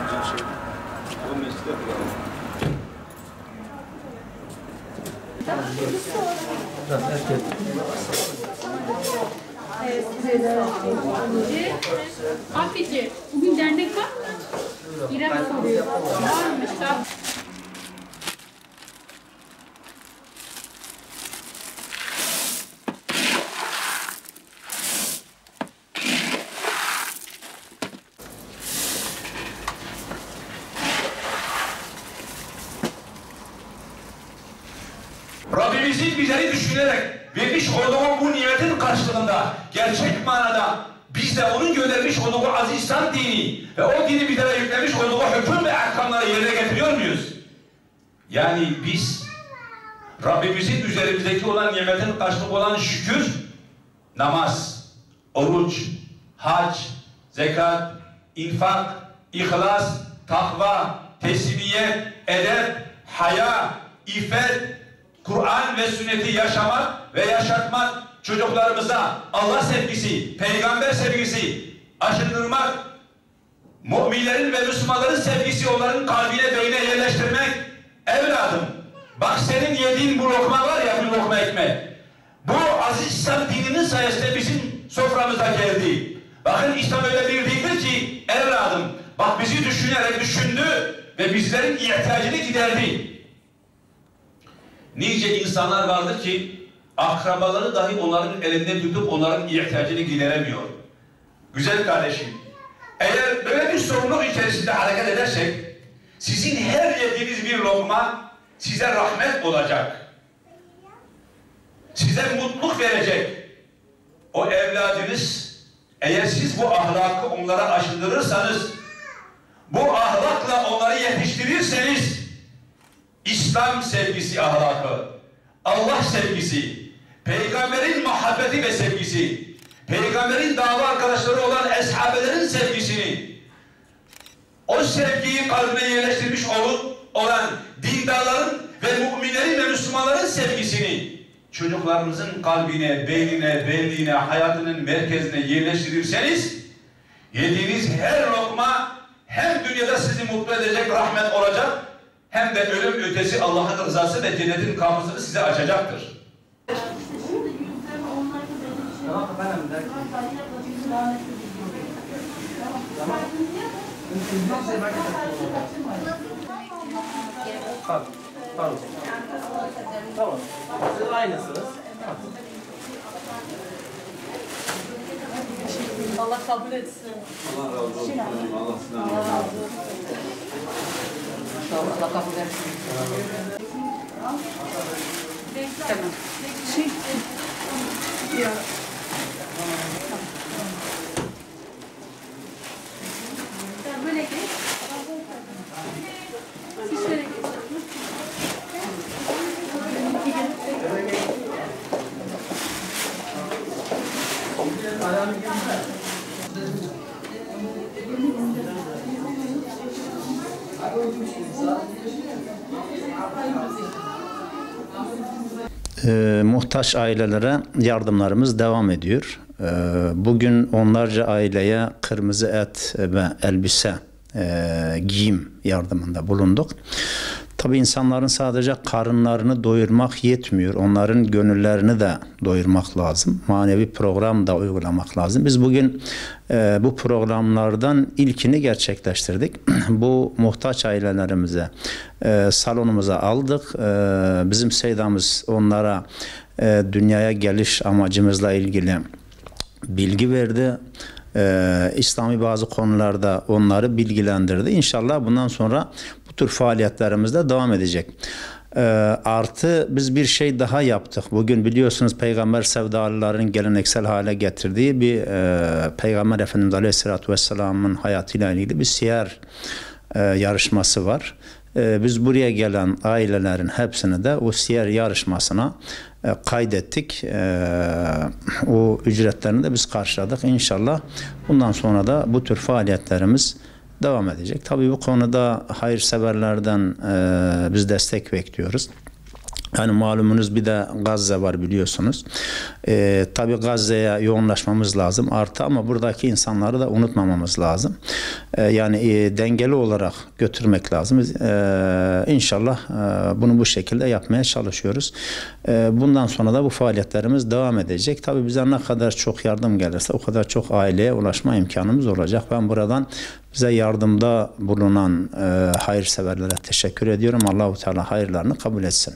bizim şey. O mescide kuralım. Afife, bugün dernek var mı? İrem soruyor. Varmış. Rabbimizin bizleri düşünerek vermiş olduğu bu nimetin karşılığında gerçek manada biz de onun göndermiş olduğu aziz İslam dini ve o dini bizlere yüklemiş olduğu hüküm ve ahkamları yerine getiriyor muyuz? Yani biz Rabbimizin üzerimizdeki olan nimetin karşılığı olan şükür, namaz, oruç, hac, zekat, infak, ihlas, takva, teslimiyet, edep, haya, iffet, Kur'an ve sünneti yaşamak ve yaşatmak, çocuklarımıza Allah sevgisi, peygamber sevgisi aşındırmak, müminlerin ve Müslümanların sevgisi onların kalbine, beynine yerleştirmek. Evladım, bak senin yediğin bu lokma var ya, bu lokma ekmek. Bu aziz İslam dininin sayesinde bizim soframıza geldi. Bakın İslam öyle bir dindir ki evladım, bak bizi düşünerek düşündü ve bizlerin ihtiyacını giderdi. Nice insanlar vardır ki akrabaları dahi onların elinden tutup onların ihtiyacını gideremiyor. Güzel kardeşim, eğer böyle bir sorumluluk içerisinde hareket edersek sizin her yediğiniz bir lokma size rahmet olacak. Size mutluluk verecek. O evladınız, eğer siz bu ahlakı onlara aşıldırırsanız, bu ahlakla onları yetiştirirseniz, İslam sevgisi ahlakı, Allah sevgisi, peygamberin muhabbeti ve sevgisi, peygamberin dava arkadaşları olan eshabelerin sevgisini, o sevgiyi kalbine yerleştirmiş olan dindarların ve müminlerin ve Müslümanların sevgisini çocuklarımızın kalbine, beynine, benliğine, hayatının merkezine yerleştirirseniz, yediğiniz her lokma hem dünyada sizi mutlu edecek, rahmet olacak, hem de ölüm ötesi Allah'ın rızası ve cennetin kapısını size açacaktır. Tamam efendim. Pardon. Tamam. Siz aynısınız. Allah kabul etsin. Allah razı olsun. Allah sizden razı olsun. Allah kabul etsin. Tamam. Ya. Sen böyle geç. Siz şöyle geç. Muhtaç ailelere yardımlarımız devam ediyor. Bugün onlarca aileye kırmızı et ve elbise, giyim yardımında bulunduk. Tabii insanların sadece karınlarını doyurmak yetmiyor. Onların gönüllerini de doyurmak lazım. Manevi program da uygulamak lazım. Biz bugün bu programlardan ilkini gerçekleştirdik. Bu muhtaç ailelerimize salonumuza aldık. Bizim seydamız onlara dünyaya geliş amacımızla ilgili bilgi verdi. İslami bazı konularda onları bilgilendirdi. İnşallah bundan sonra bu tür faaliyetlerimizde devam edecek. Artı biz bir şey daha yaptık. Bugün biliyorsunuz Peygamber sevdalıların geleneksel hale getirdiği bir Peygamber Efendimiz Aleyhisselatü Vesselam'ın hayatıyla ilgili bir siyer yarışması var. Biz buraya gelen ailelerin hepsini de o siyer yarışmasına kaydettik. O ücretlerini de biz karşıladık. İnşallah bundan sonra da bu tür faaliyetlerimiz devam edecek. Tabii bu konuda hayırseverlerden biz destek bekliyoruz. Yani malumunuz bir de Gazze var biliyorsunuz. Tabii Gazze'ye yoğunlaşmamız lazım artı ama buradaki insanları da unutmamamız lazım. Yani dengeli olarak götürmek lazım. İnşallah bunu bu şekilde yapmaya çalışıyoruz. Bundan sonra da bu faaliyetlerimiz devam edecek. Tabii bize ne kadar çok yardım gelirse o kadar çok aileye ulaşma imkanımız olacak. Ben buradan bize yardımda bulunan hayırseverlere teşekkür ediyorum. Allah-u Teala hayırlarını kabul etsin.